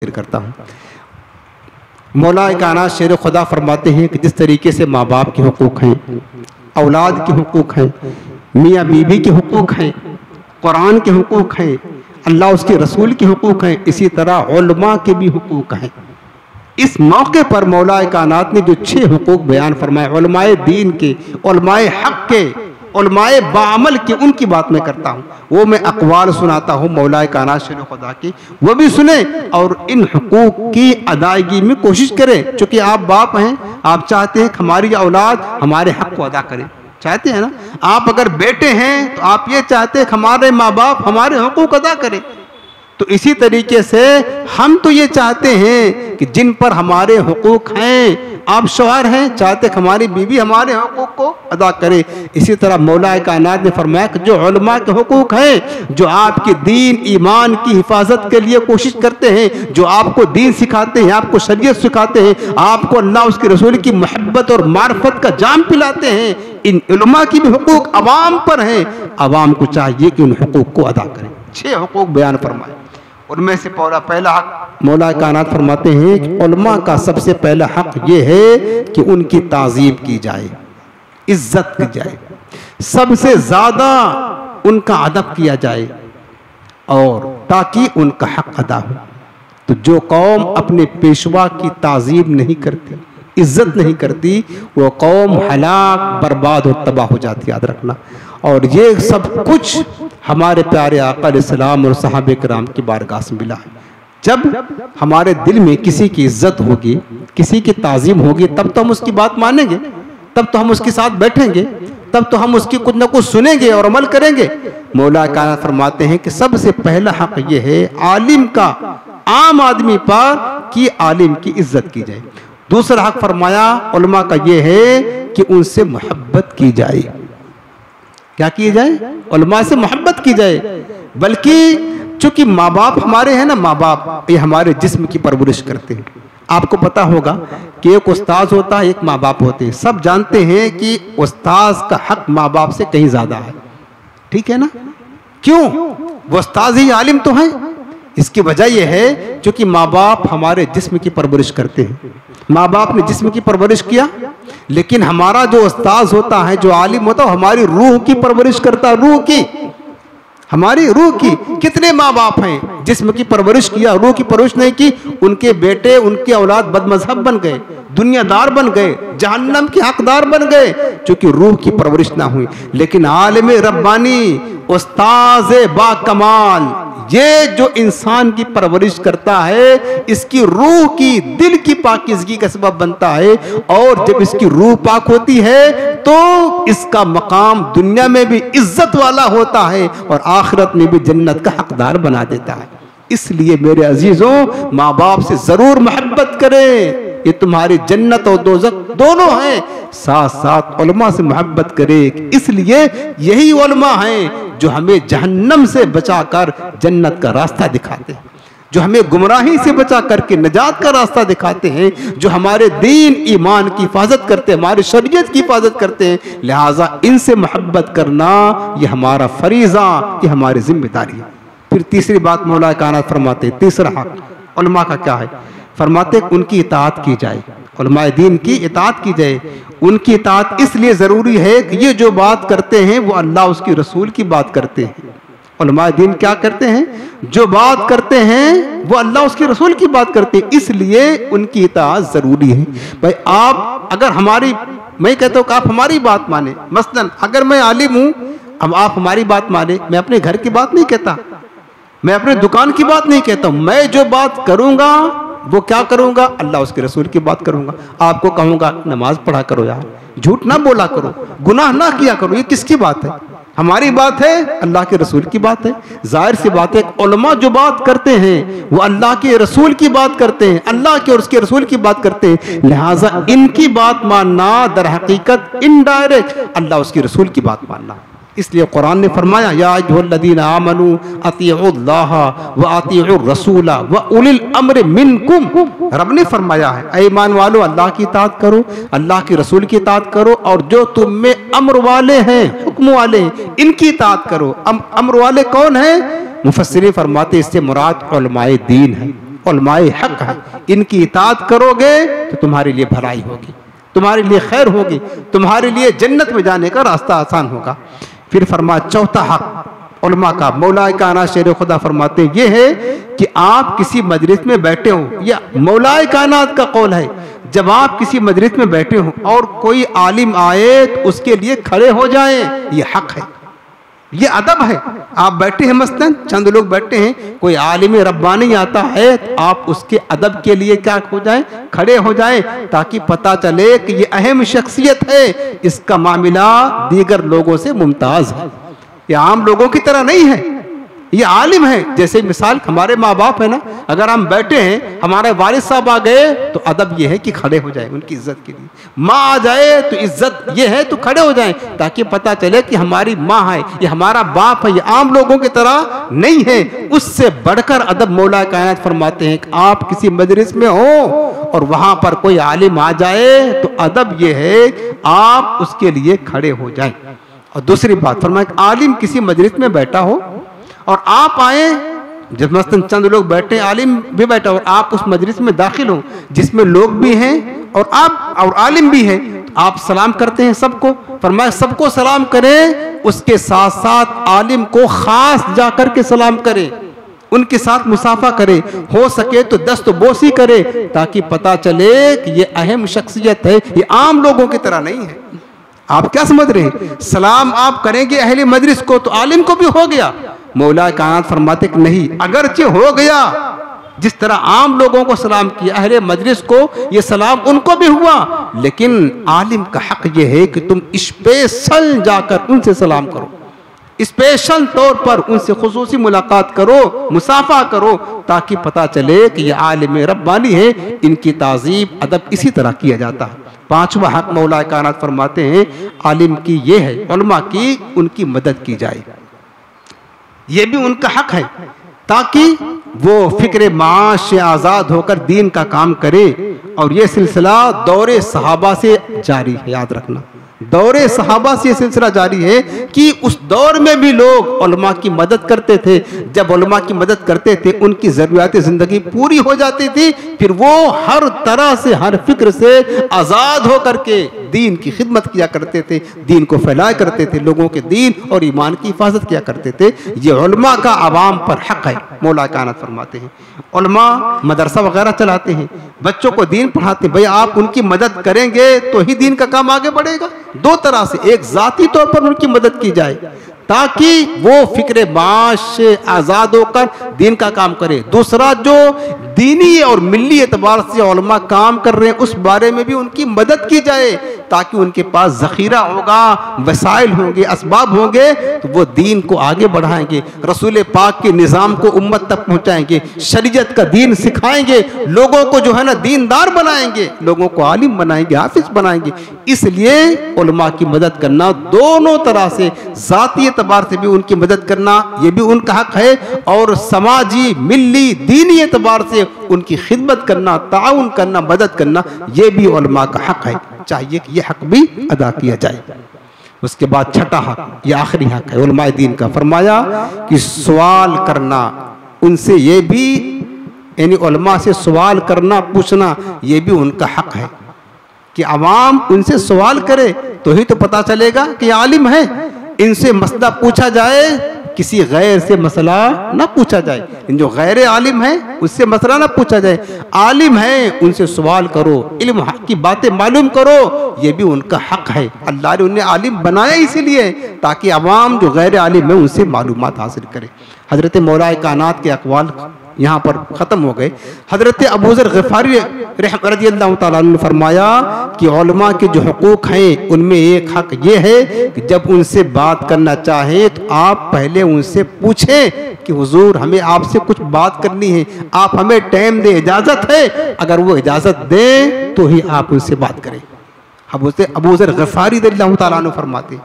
करता हूँ। मौला कायनात शेर खुदा फरमाते हैं कि जिस तरीके से माँ बाप के हुकूक हैं, औलाद के हुकूक हैं, मियाँ बीवी के हुकूक हैं, कुरान के हुकूक हैं, अल्लाह उसके रसूल के हुकूक हैं, इसी तरह उलमा के भी हुकूक हैं। इस मौके पर मौला कायनात ने जो 6 हुकूक बयान फरमाए, उलमाए दीन के, उलमाए हक के, उलमाए बामल के, उनकी बात मैं करता हूँ। वो मैं अक़वाल सुनाता हूँ मौला कायनात शेर खुदा की, वो भी सुने और इन हुकूक की अदायगी में कोशिश करें। चूँकि आप बाप हैं, आप चाहते हैं कि हमारी औलाद हमारे हक को अदा करें, चाहते हैं ना। आप अगर बेटे हैं तो आप ये चाहते हैं कि हमारे माँ बाप हमारे हुकूक अदा करें। तो इसी तरीके से हम तो ये चाहते हैं कि जिन पर हमारे हुकूक हैं, आप शौहर हैं, चाहते कि हमारी बीवी हमारे हुकूक को अदा करे। इसी तरह मौला कायनात ने फरमाया कि जो उलमा के हुकूक हैं, जो आपके दीन ईमान की हिफाजत के लिए कोशिश करते हैं, जो आपको दीन सिखाते हैं, आपको शरीयत सिखाते हैं, आपको अल्लाह उसके रसूल की मोहब्बत और मार्फत का जाम पिलाते हैं, इन उलमा की भी हुकूक अवाम पर हैं। अवाम को चाहिए कि उन हुकूक को अदा करें। 6 हुकूक बयान फरमाए, उनमें से पहला हक मौला कायनात फरमाते हैं कि उलमा का सबसे पहला हक ये है कि उनकी ताज़ीम की जाए, इज्जत की जाए, सबसे ज़्यादा उनका अदब किया जाए, और ताकि उनका हक अदा हो। तो जो कौम अपने पेशवा की ताज़ीम नहीं करती, इज्जत नहीं करती, वो कौम हलाक, बर्बाद और तबाह हो जाती, याद रखना। और ये सब कुछ हमारे प्यारे आका अलैहिस्सलाम और सहाबे किराम की बारगाह से मिला है। जब हमारे दिल में किसी की इज्जत होगी, किसी की ताज़ीम होगी, तब तो हम उसकी बात मानेंगे, तब तो हम उसके साथ बैठेंगे, तब तो हम उसकी कुछ न कुछ सुनेंगे और अमल करेंगे। मौला कायनात फरमाते हैं कि सबसे पहला हक ये है आलिम का, आम आदमी पर, कि आलिम की इज्जत की जाए। दूसरा हक फरमाया उलमा का ये है कि उनसे मोहब्बत की जाए। क्या किए जाए? उलमा से मोहब्बत की जाए। बल्कि चूंकि माँ बाप हमारे हैं ना, माँ बाप ये हमारे जिस्म की परवरिश करते हैं। आपको पता होगा कि एक उस्ताद होता है, एक माँ बाप होते हैं। सब जानते हैं कि उस्ताद का हक माँ बाप से कहीं ज्यादा है, ठीक है ना। क्यों? वो उस्ताद ही आलिम तो हैं। इसकी वजह यह है क्योंकि माँ बाप हमारे जिस्म की परवरिश करते हैं। माँ बाप ने जिस्म की परवरिश किया, लेकिन हमारा जो उस्ताद होता है, जो आलिम होता है, हमारी रूह की परवरिश करता है, रूह की, हमारी रूह की। कितने माँ बाप हैं जिस्म की परवरिश किया, रूह की परवरिश नहीं की, उनके बेटे, उनके औलाद बदमजहब बन गए, दुनियादार बन गए, जहन्नम के हकदार बन गए, क्योंकि रूह की परवरिश ना हुई। लेकिन आलिम रब्बानी, उस्ताद बाकमाल, ये जो इंसान की परवरिश करता है, इसकी रूह की, दिल की पाकीज़गी का सबब बनता है। और जब इसकी रूह पाक होती है तो इसका मकाम दुनिया में भी इज्जत वाला होता है और आखिरत में भी जन्नत का हकदार बना देता है। इसलिए मेरे अजीजों, माँ बाप से जरूर मोहब्बत करें, ये तुम्हारी जन्नत और दोज़ख दोनों हैं। साथ साथ उलमा से मोहब्बत करें, इसलिए यही उलमा हैं जो हमें जहन्नम से बचाकर जन्नत का रास्ता दिखाते हैं, जो हमें गुमराही से बचा करके नजात का रास्ता दिखाते हैं, जो हमारे दीन ईमान की हिफाजत करते हैं, हमारी शरीयत की हिफाजत करते हैं। लिहाजा इनसे मोहब्बत करना ये हमारा फरीज़ा, ये हमारी जिम्मेदारी है। फिर तीसरी बात मौला कायनात फरमाते हैं, तीसरा हक उलमा का क्या है? फरमाते उनकी इताअत की जाए, उलमाए दीन की इताअत की जाए। उनकी इताअत इसलिए ज़रूरी है कि ये जो बात करते हैं वो अल्लाह उसकी रसूल की बात करते हैं। उलमाए दीन क्या करते हैं? जो बात करते हैं वो अल्लाह उसके रसूल की बात करते हैं, इसलिए उनकी इताअत ज़रूरी है। भाई आप अगर हमारी, मैं कहता हूँ कि आप हमारी बात माने, मसलन अगर मैं आलिम हूँ, अब आप हमारी बात माने, मैं अपने घर की बात नहीं कहता, मैं अपने दुकान की बात नहीं कहता हूँ, मैं जो बात करूँगा वो क्या करूंगा? अल्लाह उसके रसूल की बात करूंगा। आपको कहूंगा नमाज पढ़ा करो यार, झूठ ना बोला करो, गुनाह ना किया करो। ये किसकी बात है? हमारी बात है, अल्लाह के रसूल की बात है। जाहिर सी बात है, उलमा जो बात करते हैं वो अल्लाह के रसूल की बात करते हैं, अल्लाह के और उसके रसूल की बात करते हैं। लिहाजा इनकी बात मानना दर हकीकत इनडायरेक्ट अल्लाह उसके रसूल की बात मानना। इसलिए कुरान ने फरमाया, या अय्युहल्लज़ीना आमनू अतीउल्लाह व अतीउर रसूला व उलिल अम्र मिनकुम। रब ने फरमाया है, ऐ ईमान वालो, अल्लाह की इताअत करो, अल्लाह के रसूल की इताअत करो, और जो तुम में अम्र वाले हैं, हुक्म वाले हैं, इनकी इताअत करो। अम्र वाले कौन है? मुफस्सिरीन फरमाते इससे मुराद उलमाए दीन है। उलमाए हक है, इनकी इताअत करोगे तो तुम्हारे लिए भलाई होगी, तुम्हारे लिए खैर होगी, तुम्हारे लिए जन्नत में जाने का रास्ता आसान होगा। फिर फरमाया चौथा हक उलमा का, मौलाए कायनात शेर खुदा फरमाते हैं ये है कि आप किसी मजलिस में बैठे हो, या मौलाए कायनात का कौल है, जब आप किसी मजलिस में बैठे हो और कोई आलिम आए तो उसके लिए खड़े हो जाएं, ये हक है, ये अदब है। आप बैठे हैं, मसलन चंद लोग बैठे हैं, कोई आलिम रब्बानी आता है तो आप उसके अदब के लिए क्या हो जाएं, खड़े हो जाएं, ताकि पता चले कि ये अहम शख्सियत है, इसका मामला दीगर लोगों से मुमताज है, ये आम लोगों की तरह नहीं है, ये आलिम है। जैसे मिसाल हमारे माँ बाप है ना, अगर हम बैठे हैं, हमारे वालिद साहब आ गए तो अदब ये है कि खड़े हो जाए उनकी इज्जत के लिए, माँ आ जाए तो इज्जत ये है तो खड़े हो जाएं, ताकि पता चले कि हमारी माँ है, ये हमारा बाप है, ये आम लोगों की तरह नहीं है। उससे बढ़कर अदब मौला कायनात फरमाते हैं कि आप किसी मजलिस में हो और वहां पर कोई आलिम आ जाए तो अदब ये है आप उसके लिए खड़े हो जाएं। और दूसरी बात फरमाया, आलिम किसी मजलिस में बैठा हो और आप आए, जब मसलन चंद लोग बैठे, आलिम भी बैठा और आप उस मजलिस में दाखिल हो जिसमें लोग भी हैं और आप और आलिम भी है, तो आप सलाम करते हैं सबको। फरमाया सबको सलाम करें, उसके साथ साथ आलिम को खास जाकर के सलाम करें, उनके साथ मुसाफा करें, हो सके तो दस्त बोसी करे, ताकि पता चले कि ये अहम शख्सियत है, ये आम लोगों की तरह नहीं है। आप क्या समझ रहे हैं, सलाम आप करेंगे अहले मजलिस को तो आलिम को भी हो गया। मौला कायनात फरमाते कि नहीं, अगरचे हो गया, जिस तरह आम लोगों को सलाम किया अहले मजलिस को, ये सलाम उनको भी हुआ, लेकिन आलिम का हक ये है कि तुम स्पेशल जाकर उनसे सलाम करो, स्पेशल तौर पर उनसे खुसूसी मुलाकात करो, मुसाफा करो, ताकि पता चले कि ये आलिम रब्बानी है, इनकी ताज़ीब अदब इसी तरह किया जाता है। पांचवा हक मौला कायनात फरमाते हैं आलिम की ये है, उलमा की उनकी मदद की जाए, ये भी उनका हक है, ताकि वो फिक्र माश से आज़ाद होकर दीन का काम करे। और ये सिलसिला दौरे सहाबा से जारी है, याद रखना, दौरे सहाबा से ये सिलसिला जारी है कि उस दौर में भी लोग उलमा की मदद करते थे। जब उलमा की मदद करते थे उनकी ज़रूरियात ज़िंदगी पूरी हो जाती थी, फिर वो हर तरह से, हर फिक्र से आज़ाद होकर के दीन की खिदमत किया करते थे, दीन को फैलाया करते थे, लोगों के दीन और ईमान की हिफाजत किया करते थे। ये उलमा का आवाम पर हक है। मौला कायनात फरमाते हैं उलमा मदरसा वगैरह चलाते हैं, बच्चों को दीन पढ़ाते हैं, भाई आप उनकी मदद करेंगे तो ही दीन का काम आगे बढ़ेगा। दो तरह से, एक जाती तौर पर उनकी मदद की जाए ताकि वो फिक्रे माश से आज़ाद होकर दीन का काम करे, दूसरा जो दीनी और मिल्ली एतबार से उलमा काम कर रहे हैं उस बारे में भी उनकी मदद की जाए, ताकि उनके पास ज़ख़ीरा होगा, वसाइल होंगे, असबाब होंगे, तो वो दीन को आगे बढ़ाएंगे, रसूल पाक के निज़ाम को उम्मत तक पहुँचाएंगे, शरीयत का दीन सिखाएंगे, लोगों को जो है ना दीनदार बनाएंगे, लोगों को आलिम बनाएंगे, हाफिज बनाएंगे। इसलिए उलमा की मदद करना दोनों तरह से, ज़ाती एतबार से भी उनकी मदद करना ये भी उनका हक है, और समाजी मिल्ली दीनी एतबार से उनकी खिदमत करना, ताउन करना, मदद करना, ये भी उलमा का हक है, चाहिए कि ये हक भी अदा किया जाए। उसके बाद छठा हक, ये आखिरी हक है उलमाए दीन का, फरमाया कि सवाल करना उनसे, ये भी यानी उलमा से सवाल करना, पूछना, ये भी उनका हक है कि अवाम उनसे सवाल करे तो ही तो पता चलेगा कि आलिम है। इनसे मसला पूछा जाए, किसी गैर से मसला ना पूछा जाए, इन जो गैर आलिम है उससे मसला ना पूछा जाए, आलिम है उनसे सवाल करो, इल्म की बातें मालूम करो, ये भी उनका हक है। अल्लाह ने उन्हें आलिम बनाया इसीलिए ताकि अवाम जो गैर आलिम है उनसे मालूमात हासिल करे। हजरत मौला कायनात के अक़वाल यहाँ पर ख़त्म हो गए। हजरत अबू ज़र ग़िफ़ारी रज़ियल्लाहु ताला अन्हु ने फरमाया कि उलमा के जो हुकूक हैं उनमें एक हक ये है कि जब उनसे बात करना चाहें तो आप पहले उनसे पूछें कि हुजूर हमें आपसे कुछ बात करनी है, आप हमें टाइम दें, इजाज़त है, अगर वो इजाज़त दें तो ही आप उनसे बात करें। अबू ज़र ग़िफ़ारी रज़ियल्लाहु ताला अन्हु फरमाते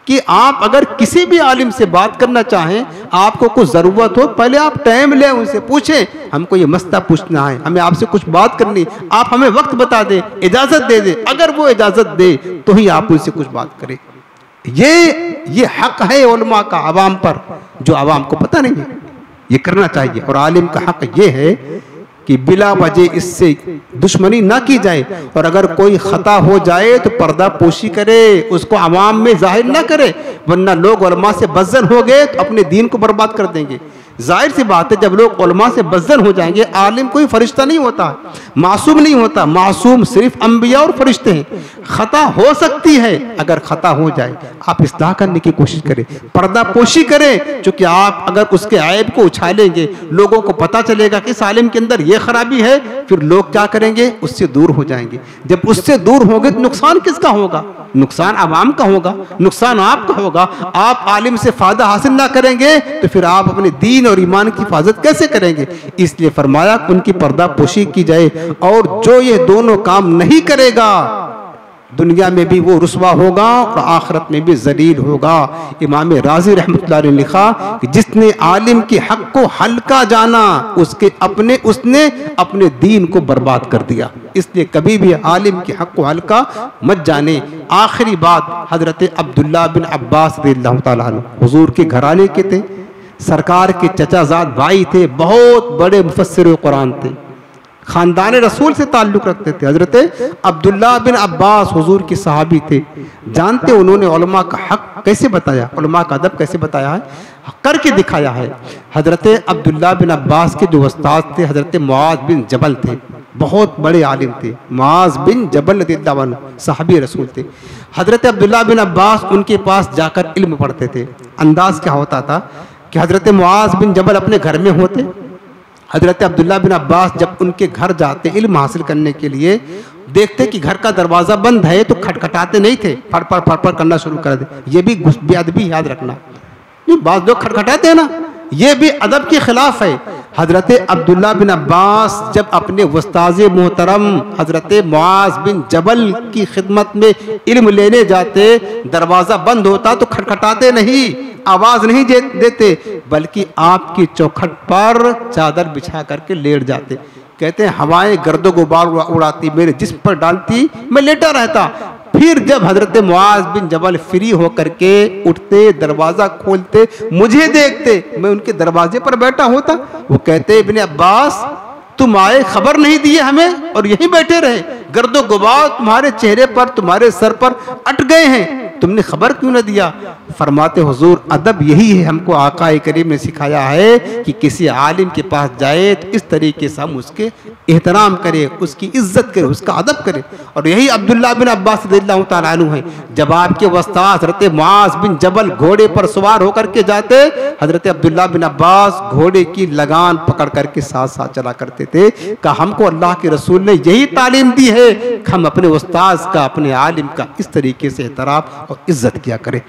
कि आप अगर किसी भी आलिम से बात करना चाहें, आपको कुछ ज़रूरत हो, पहले आप टाइम लें, उनसे पूछें हमको ये मसला पूछना है, हमें आपसे कुछ बात करनी, आप हमें वक्त बता दें, इजाज़त दे दें, अगर वो इजाज़त दे तो ही आप उनसे कुछ बात करें। ये हक है उलमा का आवाम पर, जो आवाम को पता नहीं है, ये करना चाहिए। और आलिम का हक ये है कि बिला वजह इससे दुश्मनी ना की जाए, और अगर कोई खता हो जाए तो पर्दा पोशी करे, उसको आवाम में जाहिर ना करे, वरना लोग उलमा से बज़्ज़न हो गए तो अपने दीन को बर्बाद कर देंगे। जाहिर सी बात है, जब लोग उलमा से बज़्ज़न हो जाएंगे, आलिम कोई फरिश्ता नहीं होता, मासूम नहीं होता, मासूम सिर्फ अंबिया और फरिश्ते हैं। खता हो सकती है, अगर खता हो जाए आप इस्लाह करने की कोशिश करें, पर्दा पोशी करें, क्योंकि आप अगर उसके ऐब को उछालेंगे, लोगों को पता चलेगा कि इस आलिम के अंदर ये खराबी है, फिर लोग क्या करेंगे, उससे दूर हो जाएंगे। जब उससे दूर होंगे तो नुकसान किसका होगा? नुकसान आवाम का होगा, नुकसान आपका होगा। आप आलिम से फायदा हासिल ना करेंगे तो फिर आप अपने दीन और ईमान की हिफाजत कैसे करेंगे? इसलिए फरमाया उनकी पर्दा पोशी की जाए, और जो ये दोनों काम नहीं करेगा दुनिया में भी वो रुसवा होगा और आखिरत में भी जलील होगा। इमाम राजी रहमतुल्लाह अलैह ने लिखा कि जिसने आलिम के हक को हल्का जाना, उसने अपने दीन को बर्बाद कर दिया। इसलिए कभी भी आलिम के हक को हल्का मत जाने। आखिरी बात, हजरत अब्दुल्ला बिन अब्बास रज़ियल्लाहु ताला अन्हु हुजूर के घराने के थे, सरकार के चचाजाद भाई थे, बहुत बड़े मुफस्सिर कुरान थे, खानदान रसूल से ताल्लुक़ रखते थे। हजरत अब्दुल्ला बिन अब्बास हुजूर के सहाबी थे। जानते उन्होंने उलमा का हक कैसे बताया, उलमा का अदब कैसे बताया है, करके दिखाया है। हजरत अब्दुल्ला बिन अब्बास के जो उस्ताद थे हजरत मुआज़ बिन जबल थे, बहुत बड़े आलिम थे। मुआज़ बिन जबल रज़ियल्लाहु अन्हु सहाबी रसूल थे। हजरत अब्दुल्ला बिन अब्बास उनके पास जाकर इल्म पढ़ते थे। अंदाज क्या होता था कि हजरत मुआज़ बिन जबल अपने घर में होते, हजरत अब्दुल्ला बिन अब्बास जब उनके घर जाते इल्म हासिल करने के लिए, देखते कि घर का दरवाज़ा बंद है तो खटखटाते नहीं थे, फड़ करना शुरू कर दे। ये भी बेअदबी याद रखना, बाज़ लोग खटखटाते हैं ना, ये भी अदब के खिलाफ है। हजरत अब्दुल्ला बिन अब्बास जब अपने उस्ताज़ मोहतरम हजरत मुआज़ बिन जबल की खिदमत में इल्म लेने जाते, दरवाज़ा बंद होता तो खटखटाते नहीं, आवाज़ नहीं देते, बल्कि आपकी चौखट पर चादर बिछा करके लेट जाते। कहते हैं हवाएं गर्दो गुबार उड़ाती, मेरे जिस्म पर डालती, मैं लेटा रहता। फिर जब हजरत मुआज़ बिन जबल फ्री होकर के उठते, दरवाज़ा खोलते, मुझे देखते, मैं उनके दरवाजे पर बैठा होता। वो कहते इब्ने अब्बास तुम आए, खबर नहीं दी हमें और यहीं बैठे रहे, गर्दो गुबार तुम्हारे चेहरे पर, तुम्हारे सर पर अट गए हैं, तुमने खबर क्यों न दिया? फरमाते हुजूर अदब यही है, हमको आका करीम ने सिखाया है कि किसी आलिम के पास जाए तो इस तरीके से हम उसके एहतराम करें, उसकी इज्जत करें, उसका अदब करें। और यही अब्दुल्ला बिन अब्बास रज़ियल्लाहु ताला अन्हु है। जब आपके उस्ताद हज़रत मुआज़ बिन जबल घोड़े पर सवार होकर के जाते, हज़रत अब्दुल्ला बिन अब्बास घोड़े की लगान पकड़ करके साथ साथ चला करते थे। कहा हमको अल्लाह के रसूल ने यही तालीम दी है कि हम अपने उस्ताद का, अपने आलिम का इस तरीके से एहतराम और इज्जत किया करें।